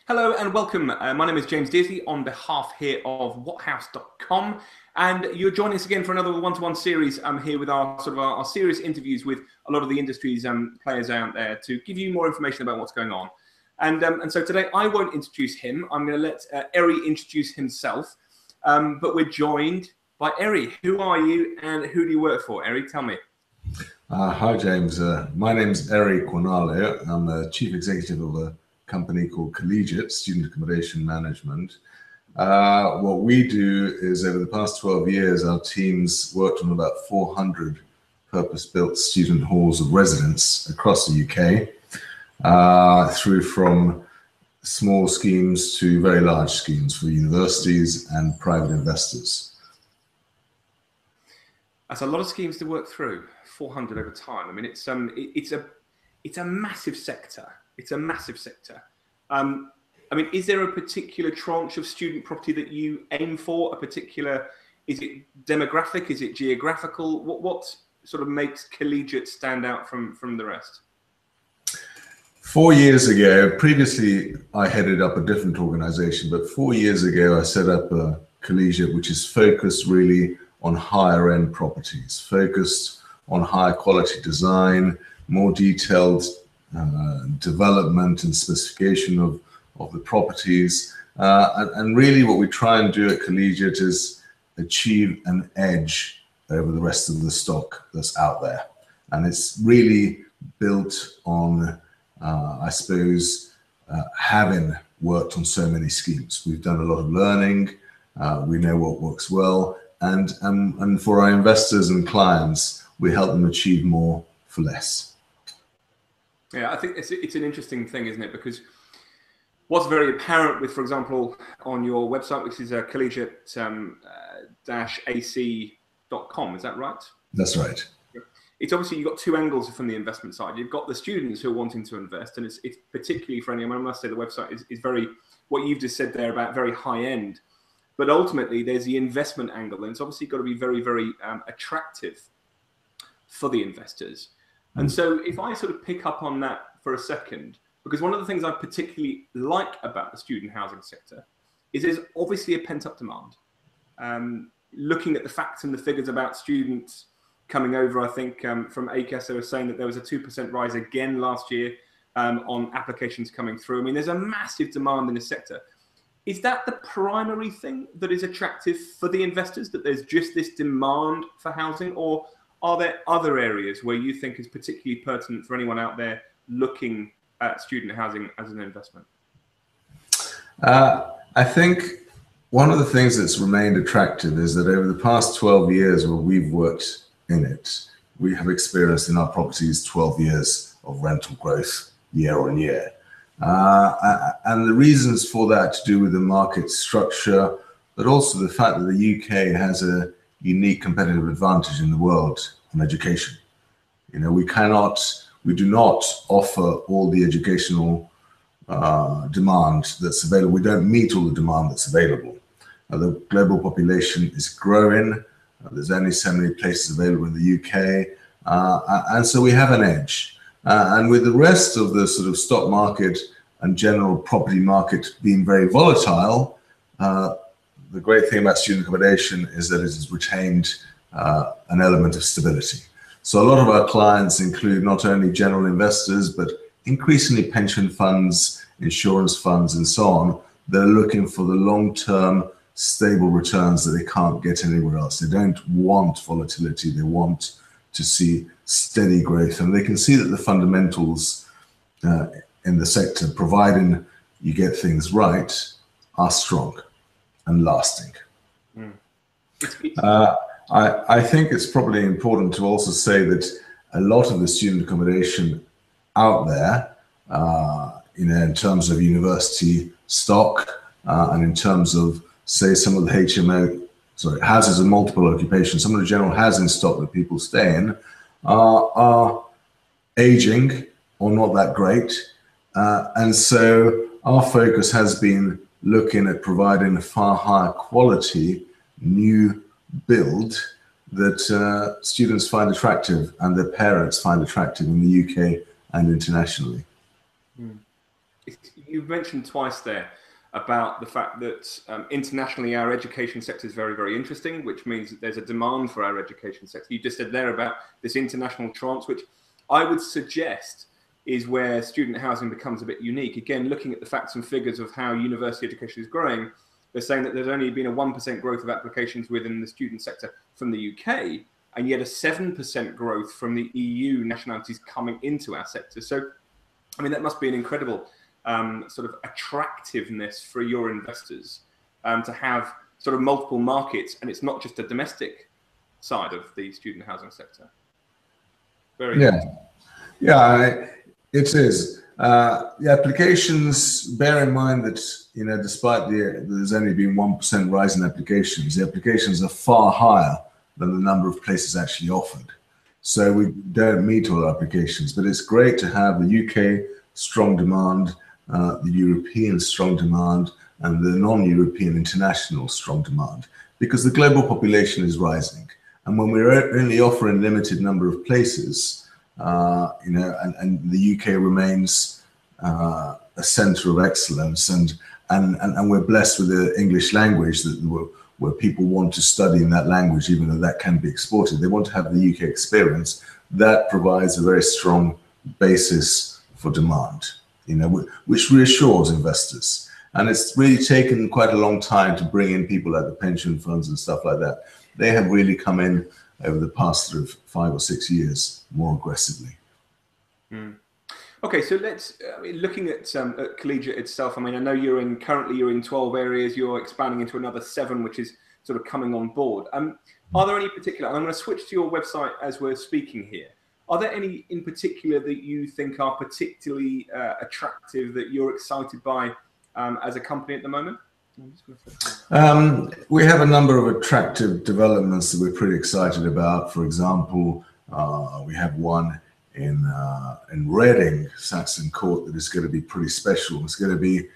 Hello and welcome. My name is James Dearsley on behalf here of whathouse.com, and you're joining us again for another one-to-one series here with our serious interviews with a lot of the industry's players out there to give you more information about what's going on. And so today I won't introduce him. I'm going to let Eri introduce himself, but we're joined by Eri. Who are you and who do you work for? Eri, tell me. Hi, James. My name's Eri Quinale. I'm the chief executive of a company called Collegiate, Student Accommodation Management. What we do is over the past 12 years, our teams worked on about 400 purpose-built student halls of residence across the UK, through from small schemes to very large schemes for universities and private investors. That's a lot of schemes to work through, 400 over time. I mean, it's a massive sector. It's a massive sector. I mean, is there a particular tranche of student property that you aim for? Is it demographic? Is it geographical? What sort of makes Collegiate stand out from the rest? 4 years ago, previously I headed up a different organization, but 4 years ago I set up a Collegiate, which is focused really on higher end properties, focused on higher quality design, more detailed development and specification of the properties. And really what we try and do at Collegiate is achieve an edge over the rest of the stock that's out there. And it's really built on, I suppose, having worked on so many schemes. We've done a lot of learning, we know what works well, and for our investors and clients, we help them achieve more for less. Yeah, I think it's an interesting thing, isn't it? Because what's very apparent with, for example, on your website, which is collegiate-ac.com, is that right? That's right. It's obviously, you've got two angles from the investment side. You've got the students who are wanting to invest, and it's particularly for anyone. I must say the website is very, what you've just said there about very high end. But ultimately, there's the investment angle, and it's obviously got to be very, very attractive for the investors. And so if I sort of pick up on that for a second, because one of the things I particularly like about the student housing sector is there's obviously a pent-up demand. Looking at the facts and the figures about students coming over, I think from ACAS, they were saying that there was a 2% rise again last year on applications coming through. I mean, there's a massive demand in the sector. Is that the primary thing that is attractive for the investors, that there's just this demand for housing, or are there other areas where you think is particularly pertinent for anyone out there looking at student housing as an investment? I think one of the things that's remained attractive is that over the past 12 years where we've worked in it, we have experienced in our properties 12 years of rental growth year on year. And the reasons for that to do with the market structure, but also the fact that the UK has a unique competitive advantage in the world on education. You know, we do not offer all the educational demand that's available. We don't meet all the demand that's available. The global population is growing. There's only so many places available in the UK. And so we have an edge. And with the rest of the sort of stock market and general property market being very volatile, the great thing about student accommodation is that it has retained an element of stability. So a lot of our clients include not only general investors, but increasingly pension funds, insurance funds, and so on. They're looking for the long-term stable returns that they can't get anywhere else. They don't want volatility. They want to see steady growth. And they can see that the fundamentals in the sector, providing you get things right, are strong and lasting. I think it's probably important to also say that a lot of the student accommodation out there, in terms of university stock and in terms of, say, some of the houses of multiple occupation, some of the general housing stock that people stay in are aging or not that great. And so our focus has been looking at providing a far higher quality new build that students find attractive and their parents find attractive in the UK and internationally. you've mentioned twice there about the fact that internationally our education sector is very, very interesting, which means that there's a demand for our education sector. You just said there about this international trance, which I would suggest is where student housing becomes a bit unique. Again, looking at the facts and figures of how university education is growing, they're saying that there's only been a 1% growth of applications within the student sector from the UK, and yet a 7% growth from the EU nationalities coming into our sector. So, I mean, that must be an incredible sort of attractiveness for your investors to have sort of multiple markets, and it's not just a domestic side of the student housing sector. Very yeah, it is. The applications, bear in mind that, you know, despite there's only been 1% rise in applications, the applications are far higher than the number of places actually offered. So we don't meet all applications, but it's great to have the UK strong demand, the European strong demand, and the non-European international strong demand, because the global population is rising. And when we're only offering a limited number of places, you know, and the UK remains a center of excellence, and we're blessed with the English language where people want to study in that language, even though that can be exported. They want to have the UK experience. That provides a very strong basis for demand, you know, which reassures investors. And it's really taken quite a long time to bring in people like the pension funds and stuff like that. They have really come in over the past sort of 5 or 6 years more aggressively. Okay, so let's looking at Collegiate itself. I mean, I know currently you're in 12 areas. You're expanding into another 7, which is sort of coming on board. Are there any particular? And I'm going to switch to your website as we're speaking here. Are there any in particular that you think are particularly attractive, that you're excited by as a company at the moment? We have a number of attractive developments that we're pretty excited about. For example, we have one in Reading, Saxon Court, that is going to be pretty special. It's going to be,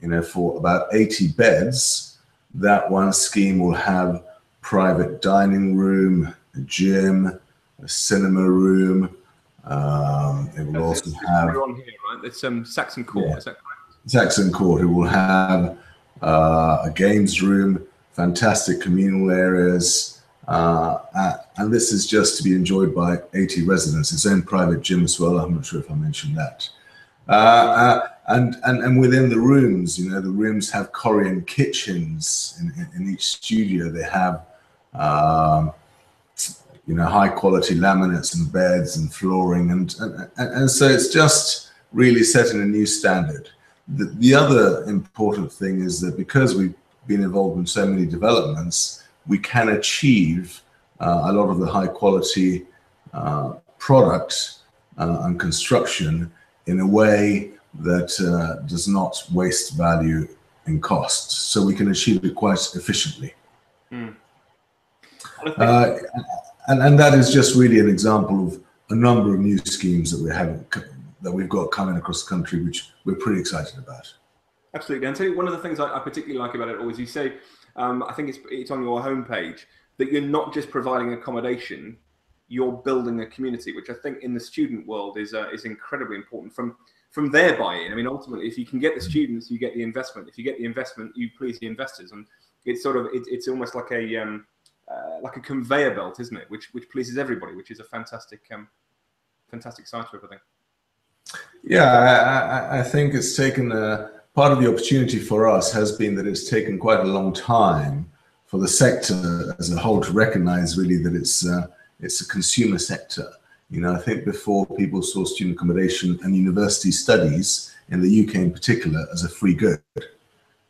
you know, for about 80 beds. That one scheme will have private dining room, a gym, a cinema room. It will also have. We're on here, right? It's Saxon Court. Yeah. Is that correct? Saxon Court. It will have a games room, fantastic communal areas. And this is just to be enjoyed by 80 residents. Its own private gym as well. I'm not sure if I mentioned that. And within the rooms, you know, the rooms have Korean kitchens in each studio. They have, you know, high quality laminates and beds and flooring, and so it's just really setting a new standard. The other important thing is that because we've been involved in so many developments, we can achieve a lot of the high quality product and construction in a way that does not waste value in costs. So we can achieve it quite efficiently. And that is just really an example of a number of new schemes that we've got coming across the country, which we're pretty excited about. Absolutely. And tell you, one of the things I particularly like about it all is you say, I think it's on your homepage, that you're not just providing accommodation, you're building a community, which I think in the student world is incredibly important from their buy-in. I mean, ultimately, if you can get the students, you get the investment. If you get the investment, you please the investors, and it's sort of it's almost like a conveyor belt, isn't it? Which pleases everybody, which is a fantastic side to everything. Yeah, I think it's taken part of the opportunity for us has been that it's taken quite a long time for the sector as a whole to recognize really that it's a consumer sector. You know, I think before people saw student accommodation and university studies in the UK in particular as a free good.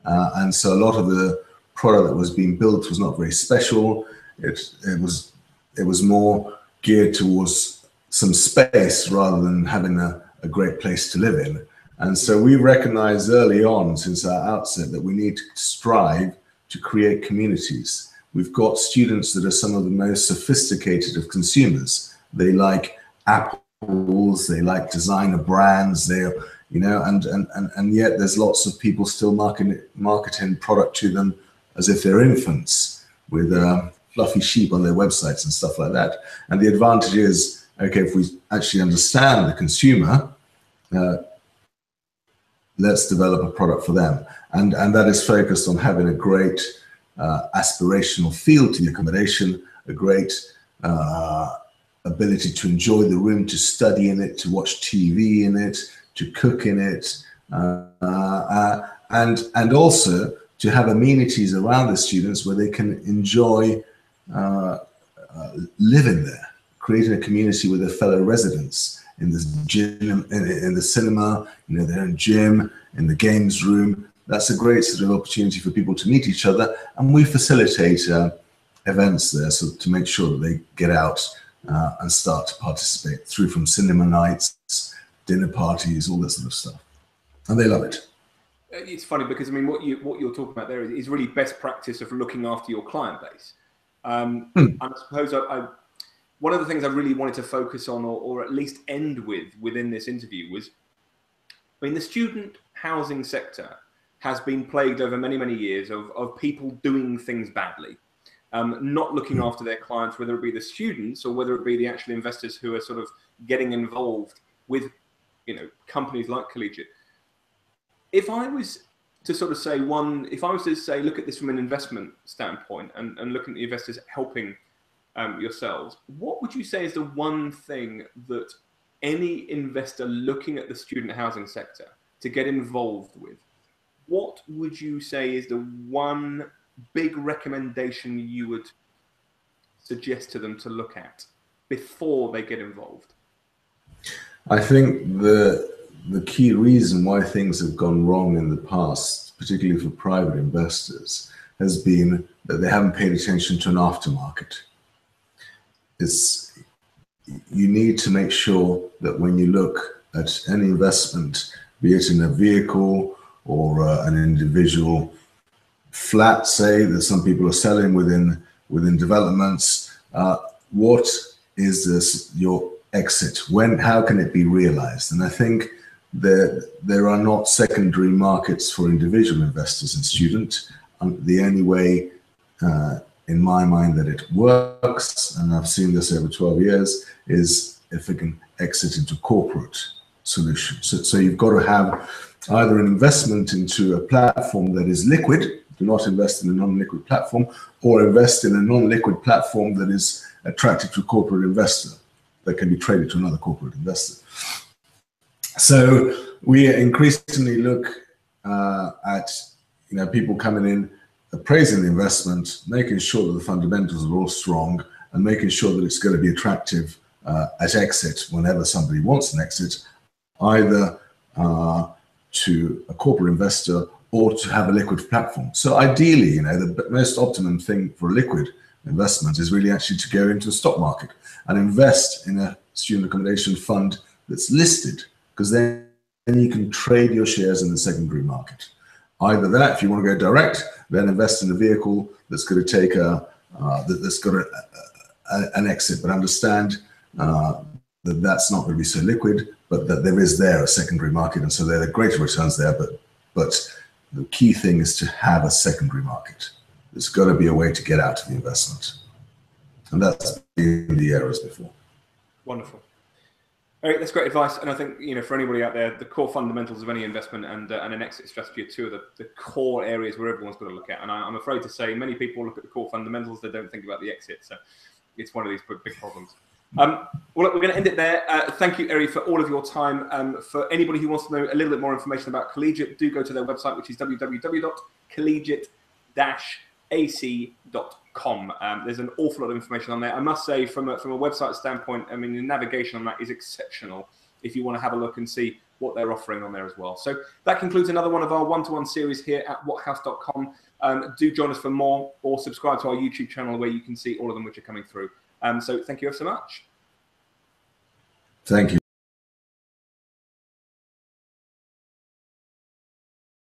And so a lot of the product that was being built was not very special. It was more geared towards some space rather than having a great place to live in. And so we recognized early on, since our outset, that we need to strive to create communities. We've got students that are some of the most sophisticated of consumers. They like apples, they like designer brands, you know, and yet there's lots of people still marketing product to them as if they're infants with fluffy sheep on their websites and stuff like that. And the advantage is, okay, if we actually understand the consumer, let's develop a product for them. And that is focused on having a great aspirational feel to the accommodation, a great ability to enjoy the room, to study in it, to watch TV in it, to cook in it, and also to have amenities around the students where they can enjoy living there, creating a community with their fellow residents in the gym, in the cinema, their own gym, in the games room. That's a great sort of opportunity for people to meet each other, and we facilitate events there, so to make sure that they get out and start to participate through from cinema nights, dinner parties, all that sort of stuff, and they love it. It's funny because I mean, what you're talking about there is really best practice of looking after your client base. And I suppose one of the things I really wanted to focus on, or at least end within this interview, was, I mean, the student housing sector has been plagued over many, many years of people doing things badly, not looking after their clients, whether it be the students or whether it be the actual investors who are sort of getting involved with, companies like Collegiate. If I was to sort of say look at this from an investment standpoint and looking at the investors helping yourselves, what would you say is the one thing that any investor looking at the student housing sector to get involved with, what would you say is the one big recommendation you would suggest to them to look at before they get involved? I think the key reason why things have gone wrong in the past, particularly for private investors, has been that they haven't paid attention to an aftermarket. You need to make sure that when you look at any investment, be it in a vehicle or an individual flat, say, that some people are selling within developments, what is your exit? How can it be realized? And I think there are not secondary markets for individual investors and students. The only way, in my mind, that it works, and I've seen this over 12 years, is if it can exit into corporate solutions. So you've got to have either an investment into a platform that is liquid, do not invest in a non-liquid platform, or invest in a non-liquid platform that is attractive to a corporate investor that can be traded to another corporate investor. So we increasingly look at people coming in, appraising the investment, making sure that the fundamentals are all strong, and making sure that it's going to be attractive at exit whenever somebody wants an exit, either to a corporate investor or to have a liquid platform. So ideally, the most optimum thing for a liquid investment is really actually to go into the stock market and invest in a student accommodation fund that's listed, because then you can trade your shares in the secondary market. Either that, if you want to go direct, then invest in a vehicle that's going to take that's got an exit, but understand that that's not going to be so liquid, but that there is a secondary market, and so there are greater returns there. But the key thing is to have a secondary market. There's got to be a way to get out of the investment, and that's been the errors before. Wonderful. Eric, that's great advice, and I think for anybody out there, the core fundamentals of any investment and an exit strategy are two of the core areas where everyone's got to look at. And I'm afraid to say, many people look at the core fundamentals, they don't think about the exit. So it's one of these big problems. Well, look, we're going to end it there. Thank you, Eric, for all of your time. For anybody who wants to know a little bit more information about Collegiate, do go to their website, which is www.collegiate-ac.com. There's an awful lot of information on there. I must say, from a website standpoint, I mean, the navigation on that is exceptional if you want to have a look and see what they're offering on there as well. So that concludes another one of our one-to-one series here at whathouse.com. Do join us for more, or subscribe to our YouTube channel where you can see all of them which are coming through. So thank you so much. Thank you.